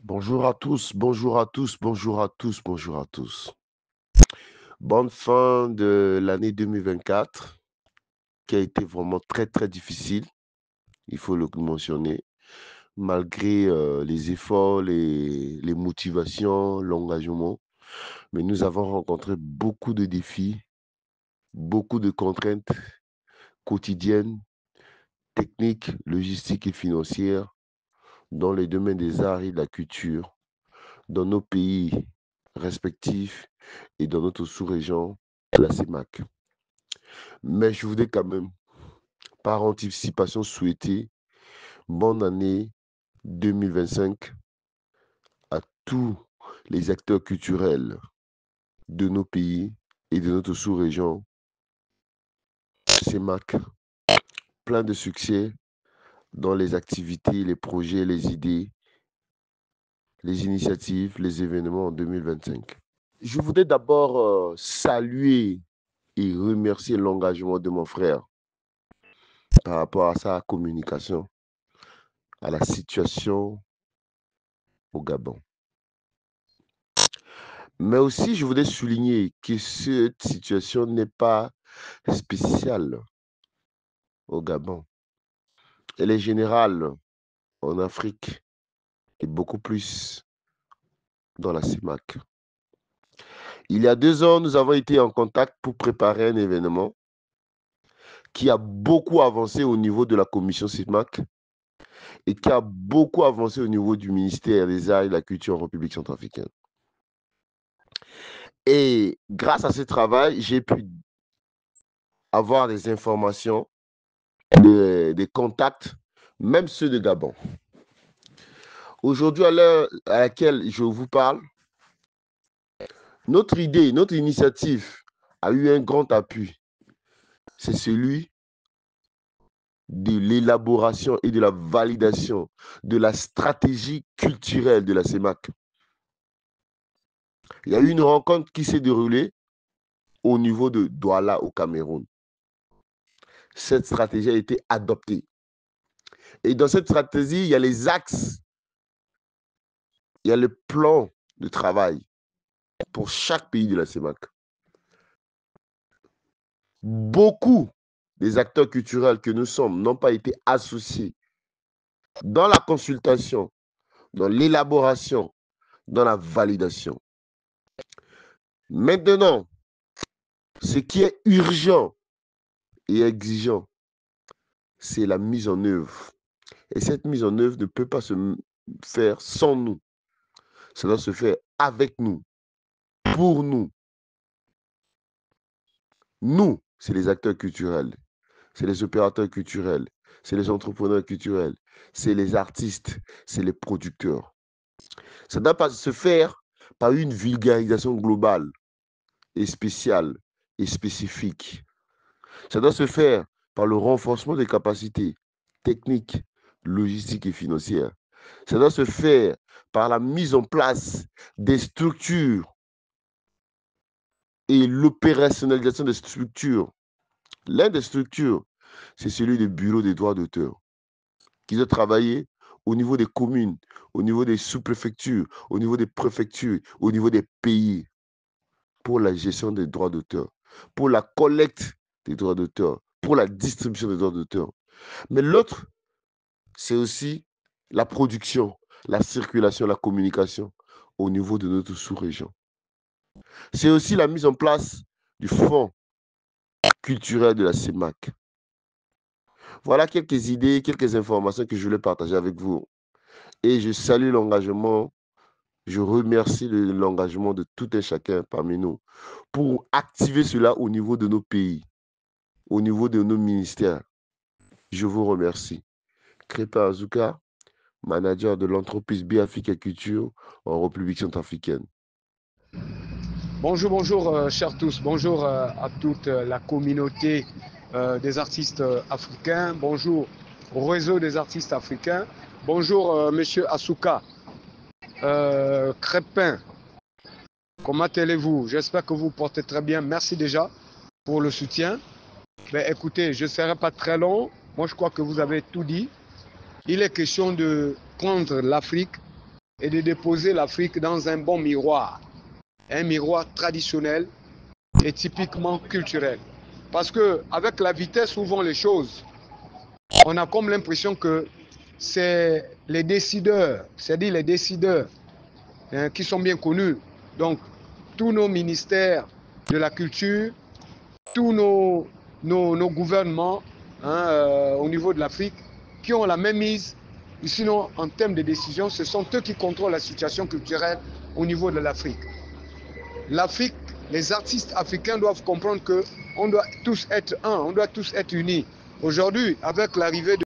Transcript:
Bonjour à tous, bonjour à tous, bonjour à tous, bonjour à tous. Bonne fin de l'année 2024 qui a été vraiment très très difficile, il faut le mentionner, malgré les efforts, les motivations, l'engagement. Mais nous avons rencontré beaucoup de défis, beaucoup de contraintes quotidiennes, techniques, logistiques et financières dans les domaines des arts et de la culture, dans nos pays respectifs et dans notre sous-région, la CEMAC. Mais je voudrais quand même, par anticipation, souhaiter bonne année 2025 à tous les acteurs culturels de nos pays et de notre sous-région, CEMAC. Plein de succès dans les activités, les projets, les idées, les initiatives, les événements en 2025. Je voudrais d'abord saluer et remercier l'engagement de mon frère par rapport à sa communication, à la situation au Gabon. Mais aussi, je voudrais souligner que cette situation n'est pas spéciale au Gabon. Elle est générale en Afrique et beaucoup plus dans la CEMAC. Il y a 2 ans, nous avons été en contact pour préparer un événement qui a beaucoup avancé au niveau de la commission CEMAC et qui a beaucoup avancé au niveau du ministère des Arts et de la Culture en République centrafricaine. Et grâce à ce travail, j'ai pu avoir des informations, des contacts, même ceux de Gabon. Aujourd'hui, à l'heure à laquelle je vous parle, notre idée, notre initiative a eu un grand appui. C'est celui de l'élaboration et de la validation de la stratégie culturelle de la CEMAC. Il y a eu une rencontre qui s'est déroulée au niveau de Douala au Cameroun. Cette stratégie a été adoptée. Et dans cette stratégie, il y a les axes, il y a le plan de travail pour chaque pays de la CEMAC. Beaucoup des acteurs culturels que nous sommes n'ont pas été associés dans la consultation, dans l'élaboration, dans la validation. Maintenant, ce qui est urgent et exigeant, c'est la mise en œuvre. Et cette mise en œuvre ne peut pas se faire sans nous. Ça doit se faire avec nous, pour nous. Nous, c'est les acteurs culturels, c'est les opérateurs culturels, c'est les entrepreneurs culturels, c'est les artistes, c'est les producteurs. Ça ne doit pas se faire par une vulgarisation globale et spéciale et spécifique. Ça doit se faire par le renforcement des capacités techniques, logistiques et financières. Ça doit se faire par la mise en place des structures et l'opérationnalisation des structures. L'un des structures, c'est celui du bureau des droits d'auteur, qui doit travailler au niveau des communes, au niveau des sous-préfectures, au niveau des préfectures, au niveau des pays, pour la gestion des droits d'auteur, pour la collecte des droits d'auteur, pour la distribution des droits d'auteur. Mais l'autre, c'est aussi la production, la circulation, la communication au niveau de notre sous-région. C'est aussi la mise en place du fonds culturel de la CEMAC. Voilà quelques idées, quelques informations que je voulais partager avec vous. Et je salue l'engagement, je remercie l'engagement de tout un chacun parmi nous pour activer cela au niveau de nos pays, au niveau de nos ministères. Je vous remercie. Crépa Azuka, manager de l'entreprise Biafrica Culture en République centrafricaine. Bonjour, bonjour, chers tous. Bonjour à toute la communauté des artistes africains. Bonjour au réseau des artistes africains. Bonjour, monsieur Asuka. Crépin, comment allez-vous? J'espère que vous portez très bien. Merci déjà pour le soutien. Ben, écoutez, je ne serai pas très long. Moi, je crois que vous avez tout dit. Il est question de prendre l'Afrique et de déposer l'Afrique dans un bon miroir, un miroir traditionnel et typiquement culturel. Parce qu'avec la vitesse où vont les choses, on a comme l'impression que c'est les décideurs, c'est-à-dire les décideurs qui sont bien connus. Donc, tous nos ministères de la culture, tous nos gouvernements au niveau de l'Afrique qui ont la même mise. Sinon, en termes de décision, ce sont eux qui contrôlent la situation culturelle au niveau de l'Afrique. L'Afrique, les artistes africains doivent comprendre qu'on doit tous être un, on doit tous être unis. Aujourd'hui, avec l'arrivée de